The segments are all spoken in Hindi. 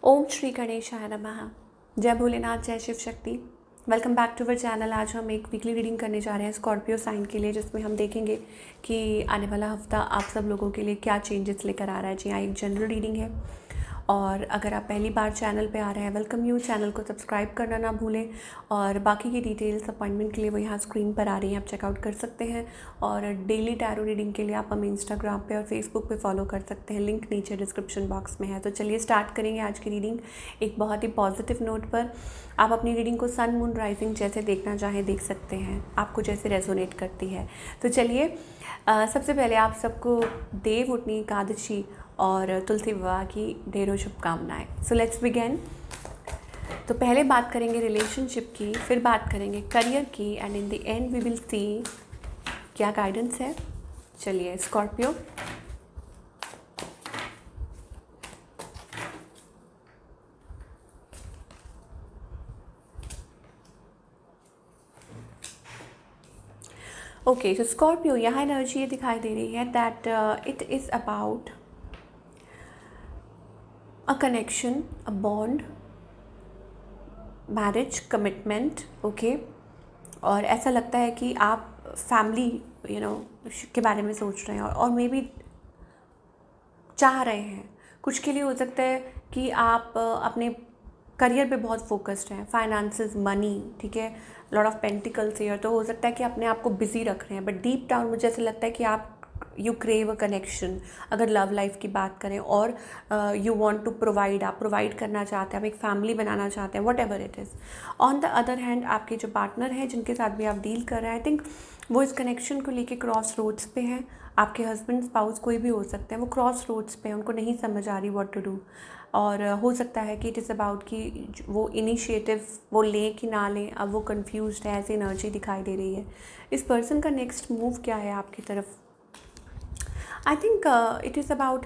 ओम श्री गणेशाय नमः। जय भोलेनाथ, जय Shiv Shakti. Welcome back to our channel. आज हम एक वीकली रीडिंग करने जा रहे हैं स्कॉर्पियो साइन के लिए, जिसमें हम देखेंगे कि आने वाला हफ्ता आप सब लोगों के लिए क्या चेंजेस लेकर आ रहा है। जी हाँ, एक जनरल रीडिंग है और अगर आप पहली बार चैनल पे आ रहे हैं, वेलकम यू। चैनल को सब्सक्राइब करना ना भूलें और बाकी की डिटेल्स अपॉइंटमेंट के लिए वो यहाँ स्क्रीन पर आ रही हैं, आप चेकआउट कर सकते हैं। और डेली टैरो रीडिंग के लिए आप हमें इंस्टाग्राम पे और फेसबुक पे फॉलो कर सकते हैं, लिंक नीचे डिस्क्रिप्शन बॉक्स में है। तो चलिए स्टार्ट करेंगे आज की रीडिंग एक बहुत ही पॉजिटिव नोट पर। आप अपनी रीडिंग को सन मून राइजिंग जैसे देखना चाहें देख सकते हैं, आपको जैसे रेजोनेट करती है। तो चलिए सबसे पहले आप सबको देव उठनी एकादशी और तुलसी विवाह की ढेरों शुभकामनाएं। So let's begin. तो पहले बात करेंगे रिलेशनशिप की, फिर बात करेंगे करियर की and in the end we will see क्या गाइडेंस है। चलिए स्कॉर्पियो, ओके। तो स्कॉर्पियो यहाँ एनर्जी ये दिखाई दे रही है that it is about a connection, a bond, marriage, commitment. Okay. और ऐसा लगता है कि आप फैमिली के बारे में सोच रहे हैं और मे बी चाह रहे हैं। कुछ के लिए हो सकता है कि आप अपने करियर पे बहुत फोकस्ड हैं, फाइनेंसेस, मनी, ठीक है, लॉट ऑफ पेंटिकल्स हियर। तो हो सकता है कि अपने आप को बिजी रख रहे हैं, बट डीप डाउन मुझे ऐसा लगता है कि आप यू क्रेव अ कनेक्शन। अगर लव लाइफ की बात करें और यू वांट टू प्रोवाइड, आप प्रोवाइड करना चाहते हैं, आप एक फैमिली बनाना चाहते हैं, what ever it is. On the other hand आपके जो पार्टनर हैं जिनके साथ भी आप डील कर रहे हैं, आई थिंक वो इस कनेक्शन को लेके क्रॉस रोड्स पे हैं। आपके हस्बैंड, स्पाउस, कोई भी हो सकते हैं, वो क्रॉस रोड्स पे हैं, उनको नहीं समझ आ रही व्हाट टू डू। और हो सकता है कि इट इज़ अबाउट कि वो इनिशिएटिव वो लें कि ना लें, अब वो कंफ्यूज्ड है, ऐसी एनर्जी दिखाई दे रही है। इस पर्सन का नेक्स्ट मूव क्या है आपकी तरफ? आई थिंक इट इज़ अबाउट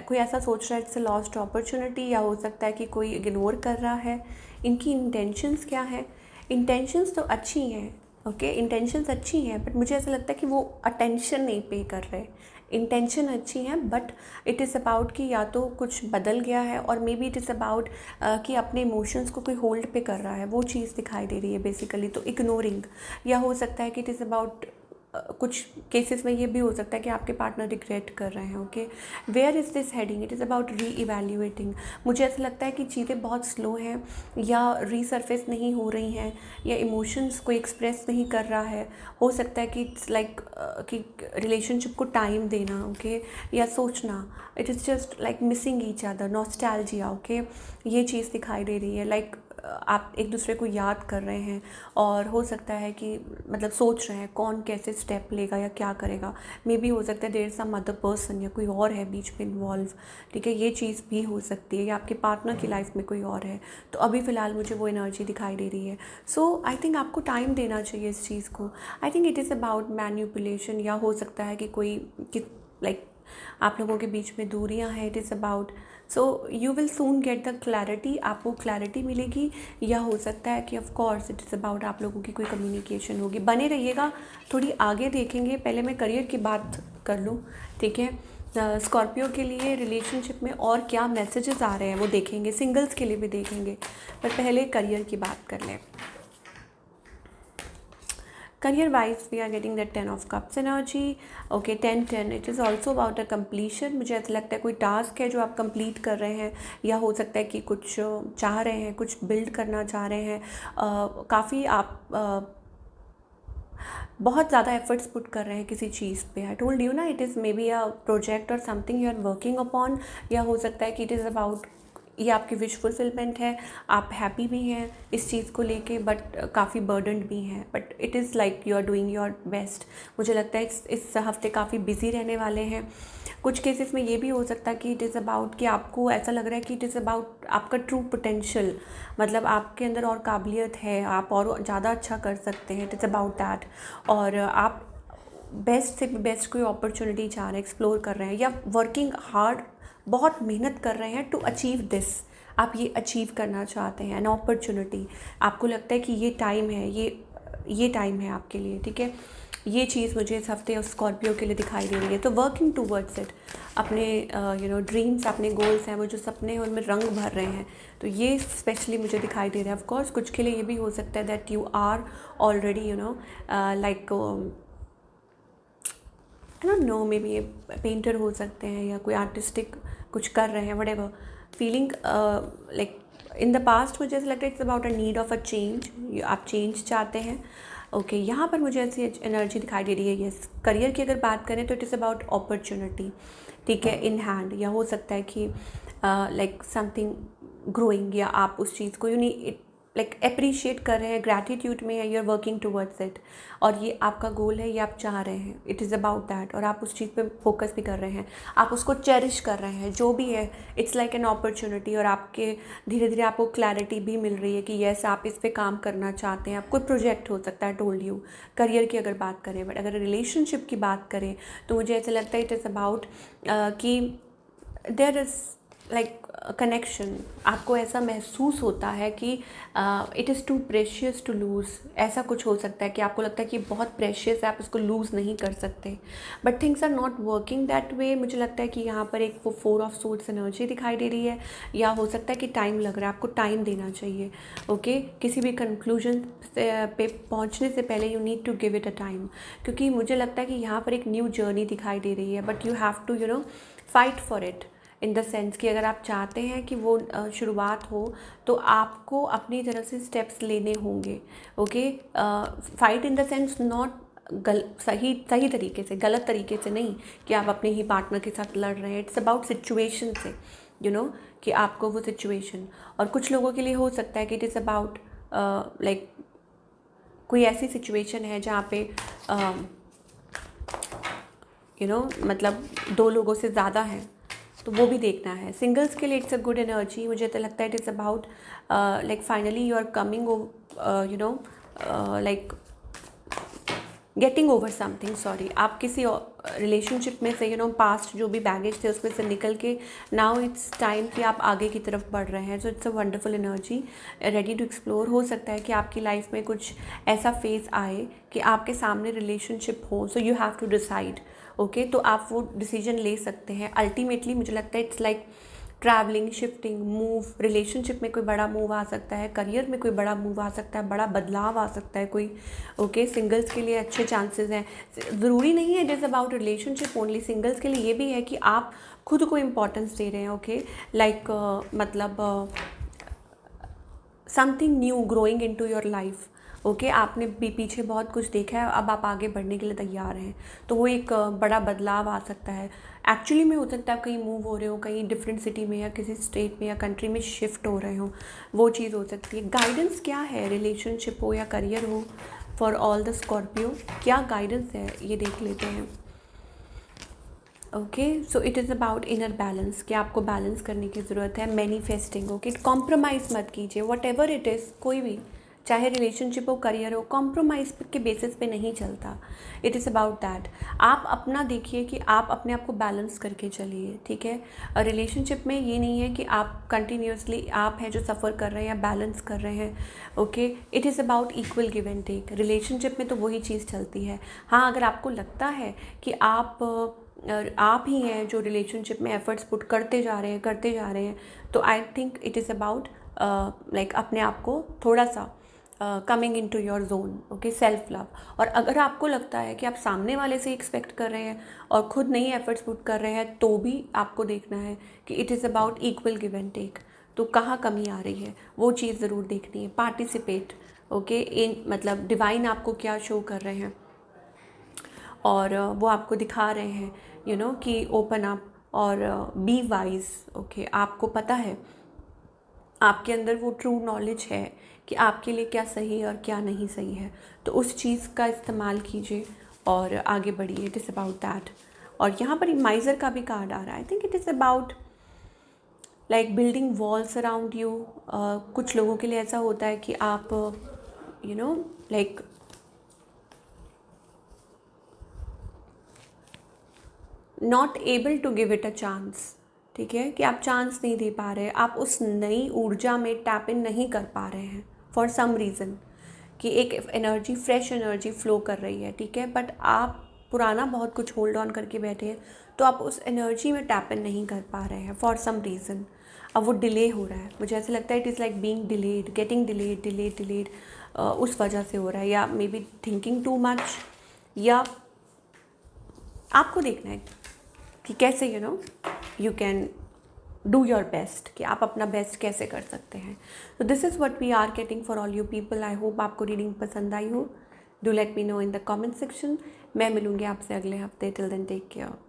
कोई ऐसा सोच रहा है इट्स अ लॉस्ट अपॉर्चुनिटी, या हो सकता है कि कोई इग्नोर कर रहा है। इनकी इंटेंशंस क्या है? इंटेंशंस तो अच्छी हैं, ओके, इंटेंशंस अच्छी हैं, बट मुझे ऐसा लगता है कि वो अटेंशन नहीं पे कर रहे। इंटेंशन अच्छी हैं बट इट इज़ अबाउट कि या तो कुछ बदल गया है और may be it is about कि अपने इमोशंस को कोई होल्ड पे कर रहा है, वो चीज़ दिखाई दे रही है बेसिकली। तो इग्नोरिंग, या हो सकता है कि इट इज़ अबाउट कुछ केसेस में ये भी हो सकता है कि आपके पार्टनर रिग्रेट कर रहे हैं। Okay, where is this heading? It is about reevaluating. मुझे ऐसा लगता है कि चीज़ें बहुत स्लो हैं, या रीसरफेस नहीं हो रही हैं, या इमोशंस को एक्सप्रेस नहीं कर रहा है। हो सकता है कि इट्स लाइक कि रिलेशनशिप को टाइम देना, ओके, या सोचना। It is just like missing each other, nostalgia. Okay, ये चीज़ दिखाई दे रही है। लाइक आप एक दूसरे को याद कर रहे हैं और हो सकता है कि मतलब सोच रहे हैं कौन कैसे स्टेप लेगा या क्या करेगा। मे बी हो सकता है देयर सम अदर पर्सन, या कोई और है बीच में इन्वॉल्व, ठीक है, ये चीज़ भी हो सकती है, या आपके पार्टनर की लाइफ में कोई और है। तो अभी फ़िलहाल मुझे वो एनर्जी दिखाई दे रही है। सो आई थिंक आपको टाइम देना चाहिए इस चीज़ को। आई think it is about manipulation, या हो सकता है कि कोई कि लाइक आप लोगों के बीच में दूरियां हैं। It is about, so you will soon get the clarity, आपको क्लैरिटी मिलेगी। या हो सकता है कि of course it is about आप लोगों की कोई कम्युनिकेशन होगी। बने रहिएगा, थोड़ी आगे देखेंगे। पहले मैं करियर की बात कर लूँ, ठीक है। स्कॉर्पियो के लिए रिलेशनशिप में और क्या मैसेजेस आ रहे हैं वो देखेंगे, सिंगल्स के लिए भी देखेंगे, पर पहले करियर की बात कर लें। Career wise we are getting that 10 of cups energy. Okay, 10 it is also about a completion. मुझे ऐसा लगता है कोई टास्क है जो आप कंप्लीट कर रहे हैं, या हो सकता है कि कुछ चाह रहे हैं, कुछ बिल्ड करना चाह रहे हैं। काफ़ी आप बहुत ज़्यादा एफर्ट्स पुट कर रहे हैं किसी चीज़ पे। आई टोल्ड यू ना, it is maybe a project और something you are working upon, या हो सकता है कि इट इज़ अबाउट ये आपकी विश फुलफिलमेंट है। आप हैप्पी भी हैं इस चीज़ को लेके, बट काफ़ी बर्डनड भी हैं, but it is like you are doing your best. मुझे लगता है इस हफ्ते काफ़ी बिजी रहने वाले हैं। कुछ केसेस में ये भी हो सकता है कि इट इज़ अबाउट कि आपको ऐसा लग रहा है कि इट इज़ अबाउट आपका ट्रू पोटेंशियल, मतलब आपके अंदर और काबिलियत है, आप और ज़्यादा अच्छा कर सकते हैं। It is about that. और आप बेस्ट से बेस्ट कोई अपॉर्चुनिटी चाह रहे हैं, एक्सप्लोर कर रहे हैं, या वर्किंग हार्ड, बहुत मेहनत कर रहे हैं टू अचीव दिस। आप ये अचीव करना चाहते हैं, एन अपॉर्चुनिटी। आपको लगता है कि ये टाइम है, ये टाइम है आपके लिए, ठीक है। ये चीज़ मुझे इस हफ्ते स्कॉर्पियो के लिए दिखाई दे रही है। तो वर्किंग टूवर्ड्स इट, अपने ड्रीम्स, अपने गोल्स हैं, वो जो सपने हैं उनमें रंग भर रहे हैं। तो ये स्पेशली मुझे दिखाई दे रहा है। ऑफ कोर्स कुछ के लिए ये भी हो सकता है that you are already like I don't know, maybe ये पेंटर हो सकते हैं या कोई आर्टिस्टिक कुछ कर रहे हैं, whatever feeling like in the past. मुझे ऐसा लगता है it's about a need of a change, आप चेंज चाहते हैं। ओके, यहाँ पर मुझे ऐसी एनर्जी दिखाई दे रही है। यस, करियर की अगर बात करें तो इट इज़ अबाउट अपॉर्चुनिटी, ठीक है, इन हैंड। या हो सकता है कि लाइक समथिंग ग्रोइंग, या आप उस चीज़ को लाइक अप्रिशिएट कर रहे हैं, ग्रैटिट्यूड में है, you are working towards it, और ये आपका गोल है, ये आप चाह रहे हैं, इट इज़ अबाउट दैट, और आप उस चीज़ पे फोकस भी कर रहे हैं, आप उसको चेरिश कर रहे हैं, जो भी है इट्स लाइक एन अपॉर्चुनिटी। और आपके धीरे धीरे आपको क्लैरिटी भी मिल रही है कि येस आप इस पे काम करना चाहते हैं। आप कोई प्रोजेक्ट हो सकता है, टोल्ड यू, करियर की अगर बात करें। बट अगर रिलेशनशिप की बात करें तो मुझे ऐसा लगता है इट इज़ अबाउट कि देयर इज़ लाइक कनेक्शन। आपको ऐसा महसूस होता है कि it is too precious to lose, ऐसा कुछ हो सकता है कि आपको लगता है कि बहुत प्रेशियस है, आप इसको लूज़ नहीं कर सकते, but things are not working that way. मुझे लगता है कि यहाँ पर एक वो 4 ऑफ सोर्ड्स एनर्जी दिखाई दे रही है, या हो सकता है कि टाइम लग रहा है, आपको टाइम देना चाहिए। ओके, किसी भी कंक्लूजन पे पहुँचने से पहले you need to give it a time, क्योंकि मुझे लगता है कि यहाँ पर एक न्यू जर्नी दिखाई दे रही है, but you have to fight for it, in the sense कि अगर आप चाहते हैं कि वो शुरुआत हो तो आपको अपनी तरफ से स्टेप्स लेने होंगे। Okay, fight in the sense not सही तरीके से, गलत तरीके से नहीं कि आप अपने ही पार्टनर के साथ लड़ रहे हैं। इट्स अबाउट सिचुएशन से, कि आपको वो सिचुएशन, और कुछ लोगों के लिए हो सकता है कि इट इज़ अबाउट लाइक कोई ऐसी सिचुएशन है जहाँ पे मतलब 2 लोगों से ज़्यादा है, तो वो भी देखना है। सिंगल्स के लिए इट्स अ गुड एनर्जी। मुझे तो लगता है it is about like finally you are coming like getting over something. Sorry, आप किसी रिलेशनशिप में से पास्ट जो भी बैगेज थे उसमें से निकल के नाउ इट्स टाइम कि आप आगे की तरफ बढ़ रहे हैं। So it's a wonderful energy, ready to explore. हो सकता है कि आपकी लाइफ में कुछ ऐसा फेज़ आए कि आपके सामने रिलेशनशिप हो, so you have to decide. Okay, तो आप वो डिसीजन ले सकते हैं। अल्टीमेटली मुझे लगता है it's like travelling, shifting, move. Relationship में कोई बड़ा मूव आ सकता है, करियर में कोई बड़ा मूव आ सकता है, बड़ा बदलाव आ सकता है कोई। ओके, सिंगल्स के लिए अच्छे चांसेस हैं। ज़रूरी नहीं है it is about relationship only. Singles के लिए ये भी है कि आप खुद को इम्पोर्टेंस दे रहे हैं। ओके, लाइक मतलब something new growing into your life. Okay, आपने भी पीछे बहुत कुछ देखा है, अब आप आगे बढ़ने के लिए तैयार हैं, तो वो एक बड़ा बदलाव आ सकता है। एक्चुअली में हो सकता है आप कहीं मूव हो रहे हो, कहीं डिफरेंट सिटी में या किसी स्टेट में या कंट्री में शिफ्ट हो रहे हो, वो चीज़ हो सकती है। गाइडेंस क्या है, रिलेशनशिप हो या करियर हो, फॉर ऑल द स्कॉर्पियो क्या गाइडेंस है ये देख लेते हैं। Okay, so it is about inner balance, कि आपको बैलेंस करने की ज़रूरत है। मैनिफेस्टिंग, ओके, कॉम्प्रोमाइज़ मत कीजिए, वट एवर इट इज़, कोई भी, चाहे रिलेशनशिप हो, करियर हो, कॉम्प्रोमाइज़ के बेसिस पे नहीं चलता। It is about that. आप अपना देखिए कि आप अपने आप को बैलेंस करके चलिए, ठीक है। रिलेशनशिप में ये नहीं है कि आप कंटिन्यूसली आप हैं जो सफ़र कर रहे हैं या बैलेंस कर रहे हैं। Okay, it is about equal give and take. Relationship में तो वही चीज़ चलती है। हाँ, अगर आपको लगता है कि आप ही हैं जो रिलेशनशिप में एफर्ट्स पुट करते जा रहे हैं, तो I think it is about like अपने आप को थोड़ा सा coming in to your zone. Okay, self love. और अगर आपको लगता है कि आप सामने वाले से एक्सपेक्ट कर रहे हैं और खुद नहीं एफर्ट्स पुट कर रहे हैं, तो भी आपको देखना है कि it is about equal give and take. तो कहाँ कमी आ रही है वो चीज़ ज़रूर देखनी है। पार्टिसिपेट, ओके, इन मतलब डिवाइन आपको क्या शो कर रहे हैं, और वो आपको दिखा रहे हैं कि ओपन अप और बी वाइज। ओके, आपको पता है, आपके अंदर वो ट्रू नॉलेज है कि आपके लिए क्या सही है और क्या नहीं सही है, तो उस चीज़ का इस्तेमाल कीजिए और आगे बढ़िए। It is about that. और यहाँ पर माइज़र का भी कार्ड आ रहा है। I think it is about like building walls around you. कुछ लोगों के लिए ऐसा होता है कि आप like not able to give it a chance, ठीक है, कि आप चांस नहीं दे पा रहे, आप उस नई ऊर्जा में टैप इन नहीं कर पा रहे हैं फॉर सम रीज़न, कि एक एनर्जी, फ्रेश एनर्जी फ्लो कर रही है, ठीक है, बट आप पुराना बहुत कुछ होल्ड ऑन करके बैठे हैं, तो आप उस एनर्जी में टैप इन नहीं कर पा रहे हैं फॉर सम रीज़न। अब वो डिले हो रहा है, मुझे ऐसा लगता है it is like being delayed, getting delayed, उस वजह से हो रहा है, या maybe thinking too much, या आपको देखना है कि कैसे you can do your best, कि आप अपना बेस्ट कैसे कर सकते हैं। तो this is what we are getting for all you people. I hope आपको रीडिंग पसंद आई हो। Do let me know in the comment section. मैं मिलूँगी आपसे अगले हफ्ते। Till then take care.